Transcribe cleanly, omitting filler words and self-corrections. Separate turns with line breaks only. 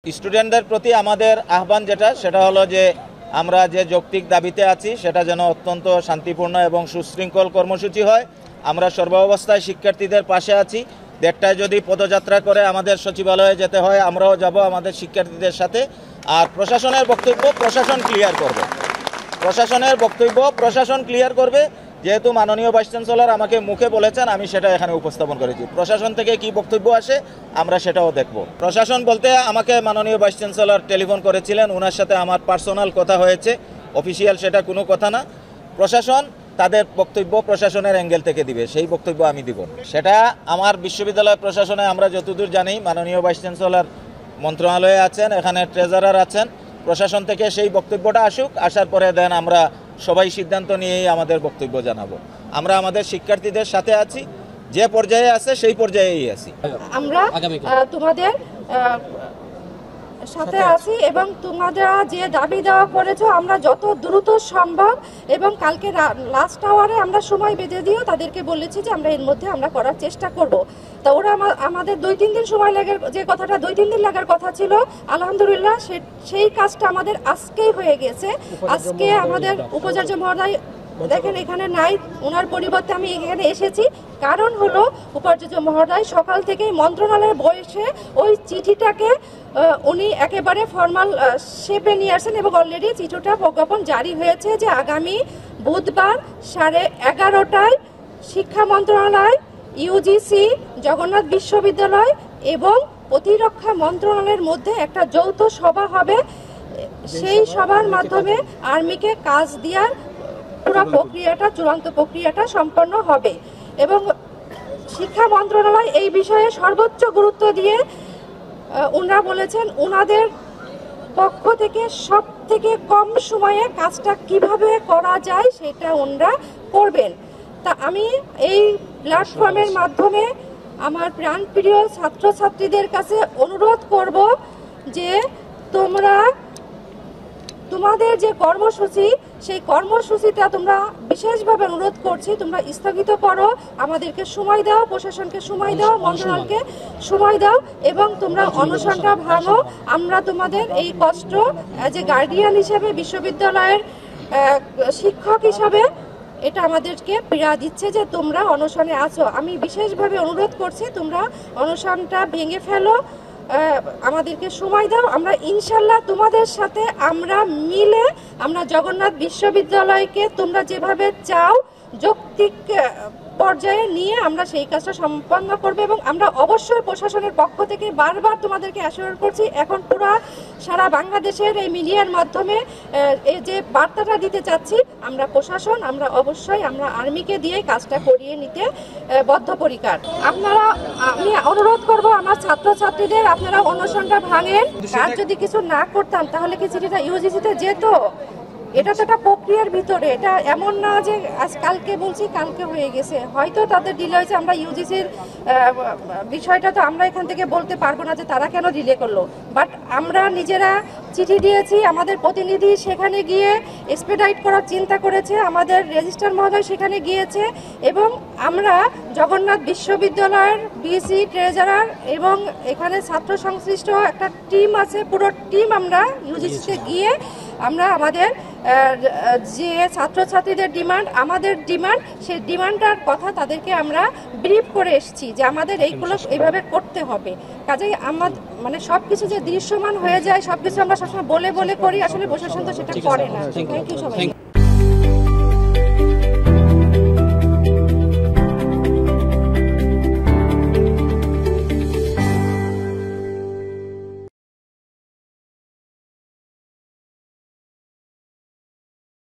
স্টুডেন্টদের প্রতি আমাদের আহ্বান সেটা হলো যে আমরা যে যৌক্তিক দাবিতে আছি সেটা যেন অত্যন্ত শান্তিপূর্ণ এবং সুশৃঙ্খল কর্মসূচি হয়। আমরা সর্বাবস্থায় শিক্ষার্থীদের পাশে আছি। 1:30টায় যদি পদযাত্রা করে আমাদের সচিবালয়ে যেতে হয় আমরাও যাব আমাদের শিক্ষার্থীদের সাথে। আর প্রশাসনের বক্তব্য প্রশাসন ক্লিয়ার করবে। যেহেতু মাননীয় ভাইস চ্যান্সেলর আমাকে মুখে বলেছেন আমি সেটা এখানে উপস্থাপন করেছি। প্রশাসন থেকে কি বক্তব্য আসে আমরা সেটাও দেখব। প্রশাসন বলতে আমাকে মাননীয় ভাইস চ্যান্সেলর টেলিফোন করেছিলেন, ওনার সাথে আমার পার্সোনাল কথা হয়েছে, অফিসিয়াল সেটা কোনো কথা না। প্রশাসন তাদের বক্তব্য প্রশাসনের অ্যাঙ্গেল থেকে দিবে, সেই বক্তব্য আমি দিব। সেটা আমার বিশ্ববিদ্যালয় প্রশাসনে আমরা যতদূর জানি মাননীয় ভাইস চ্যান্সেলর মন্ত্রণালয়ে আছেন, এখানে ট্রেজারার আছেন। প্রশাসন থেকে সেই বক্তব্যটা আসুক, আসার পরে দেন আমরা সবাই সিদ্ধান্ত নিয়েই আমাদের বক্তব্য জানাবো। আমরা আমাদের শিক্ষার্থীদের সাথে আছি, যে পর্যায়ে আছে সেই পর্যায়েই আছি।
আমরা তোমাদের সাথে আছি এবং তোমরা যে দাবি দেওয়া করেছো আমরা যত দ্রুত সম্ভব এবং কালকে লাস্ট আওয়ারে আমরা সময় বেঁধে দিও তাদেরকে বলেছি যে আমরা এর মধ্যে আমরা করার চেষ্টা করব। তা ওরা আমাদের 2-3 দিন সময় লাগে, যে কথাটা 2-3 দিন লাগার কথা ছিল আলহামদুলিল্লাহ সেই কাজটা আমাদের আজকেই হয়ে গেছে। আজকে আমাদের উপাচার্য মহোদয় দেখেন এখানে নাই, ওনার পরিবর্তে আমি এখানে এসেছি। কারণ হলো উপাচার্য মহোদয় সকাল থেকেই মন্ত্রণালয়ে বসে ওই চিঠিটাকে উনি একেবারে ফর্মাল শেপে নিয়ে আসেন এবং অলরেডি চিঠিটা প্রজ্ঞাপন জারি হয়েছে যে আগামী বুধবার 11:30টায় শিক্ষা মন্ত্রণালয়, ইউজিসি, জগন্নাথ বিশ্ববিদ্যালয় এবং প্রতিরক্ষা মন্ত্রণালয়ের মধ্যে একটা যৌথ সভা হবে। সেই সভার মাধ্যমে আর্মিকে কাজ দেওয়ার পুরো প্রক্রিয়াটা, চূড়ান্ত প্রক্রিয়াটা সম্পন্ন হবে এবং শিক্ষা মন্ত্রণালয় এই বিষয়ে সর্বোচ্চ গুরুত্ব দিয়ে ওনারা বলেছেন ওনাদের পক্ষ থেকে সব থেকে কম সময়ে কাজটা কিভাবে করা যায় সেটা ওনারা করবেন। তা আমি এই প্ল্যাটফর্মের মাধ্যমে আমার প্রাণপ্রিয় ছাত্রছাত্রীদের কাছে অনুরোধ করব যে তোমাদের যে কর্মসূচি সেই কর্মসূচিটা তোমরা বিশেষভাবে অনুরোধ করছি তোমরা স্থগিত করো, আমাদেরকে সময় দাও, প্রশাসনকে সময় দাও, মন্ত্রণালয়কে সময় দাও এবং তোমরা অনশনটা ভাঙো। আমরা তোমাদের এই কষ্ট যে গার্ডিয়ান হিসেবে, বিশ্ববিদ্যালয়ের শিক্ষক হিসাবে এটা আমাদেরকে পীড়া দিচ্ছে যে তোমরা অনশনে আছো। আমি বিশেষভাবে অনুরোধ করছি তোমরা অনশনটা ভেঙে ফেলো, আমাদেরকে সময় দাও। আমরা ইনশাল্লাহ তোমাদের সাথে আমরা মিলে আমরা জগন্নাথ বিশ্ববিদ্যালয়কে তোমরা যেভাবে চাও যৌক্তিক পর্যায়ে নিয়ে আমরা সেই কাজটা সম্পন্ন করবো এবং আমরা অবশ্যই প্রশাসনের পক্ষ থেকে বারবার তোমাদেরকে অ্যাসিওর করছি। এখন পুরো সারা বাংলাদেশের এই মিডিয়ার মাধ্যমে এই যে বার্তাটা দিতে চাচ্ছি, আমরা প্রশাসন আমরা অবশ্যই আমরা আর্মিকে দিয়ে কাজটা করিয়ে নিতে বদ্ধপরিকর। আমি অনুরোধ করব আমার ছাত্রছাত্রীদের আপনারা অনশনটা ভাঙেন। আর যদি কিছু না করতাম তাহলে কি চিঠিটা ইউজিসিতে যেত? এটা তো একটা প্রক্রিয়ার ভিতরে, এটা এমন না যে আজ কালকে বলছি কালকে হয়ে গেছে। হয়তো তাদের ডিলে হয়েছে, আমরা ইউজিসির বিষয়টা তো আমরা এখান থেকে বলতে পারবো না যে তারা কেন ডিলে করলো, বাট আমরা নিজেরা চিঠি দিয়েছি, আমাদের প্রতিনিধি সেখানে গিয়ে এক্সপেডাইট করার চিন্তা করেছে, আমাদের রেজিস্ট্রার মহোদয় সেখানে গিয়েছে এবং আমরা জগন্নাথ বিশ্ববিদ্যালয়ের বিসি, ট্রেজারার এবং এখানে ছাত্র সংশ্লিষ্ট একটা টিম আছে, পুরো টিম আমরা ইউজিসিতে গিয়ে আমরা আমাদের যে ছাত্রছাত্রীদের ডিমান্ড, আমাদের ডিমান্ড, সেই ডিমান্ডটার কথা তাদেরকে আমরা ব্রিফ করে এসেছি যে আমাদের এইগুলো এইভাবে করতে হবে। কাজেই আমাদের মানে সব কিছু যে দৃশ্যমান হয়ে যায়, সব কিছু আমরা সবসময় বলে করি, আসলে প্রশাসন তো সেটা করে না। থ্যাংক ইউ সবাই।